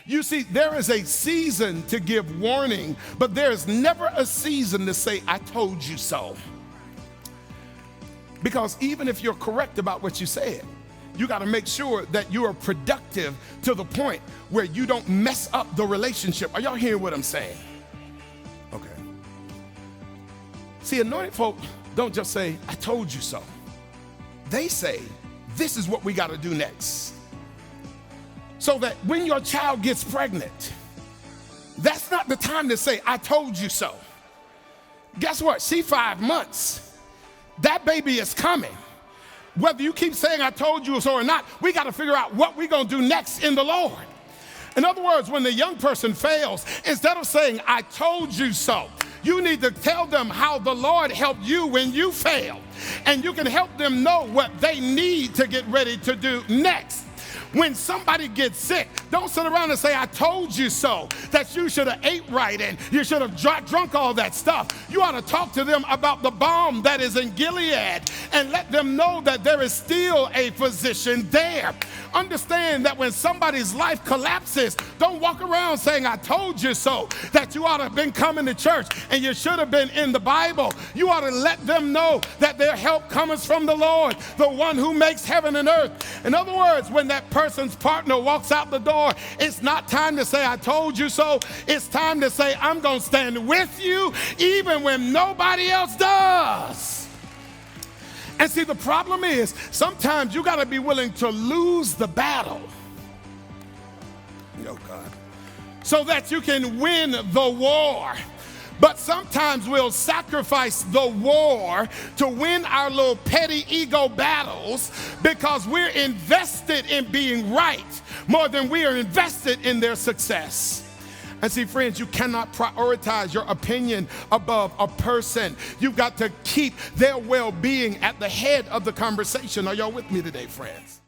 You see, there is a season to give warning, but there is never a season to say, I told you so. Because even if you're correct about what you said, you got to make sure that you are productive to the point where you don't mess up the relationship. Are y'all hearing what I'm saying? Okay. See, anointed folk don't just say, I told you so. They say, this is what we got to do next. So that when your child gets pregnant, that's not the time to say, I told you so. Guess what? She 5 months. That baby is coming. Whether you keep saying I told you so or not, we got to figure out what we're going to do next in the Lord. In other words, when the young person fails, instead of saying I told you so, you need to tell them how the Lord helped you when you failed. And you can help them know what they need to get ready to do next. When somebody gets sick, don't sit around and say, I told you so, that you should have ate right and you should have drunk all that stuff. You ought to talk to them about the balm that is in Gilead and let them know that there is still a physician there. Understand that when somebody's life collapses, don't walk around saying, I told you so, that you ought to have been coming to church and you should have been in the Bible. You ought to let them know that their help comes from the Lord, the one who makes heaven and earth. In other words, when that person's partner walks out the door, it's not time to say, I told you so. It's time to say, I'm going to stand with you even when nobody else does. And see, the problem is sometimes you got to be willing to lose the battle. Oh, God. So that you can win the war. But sometimes we'll sacrifice the war to win our little petty ego battles because we're invested in being right more than we are invested in their success. And see, friends, you cannot prioritize your opinion above a person. You've got to keep their well-being at the head of the conversation. Are y'all with me today, friends?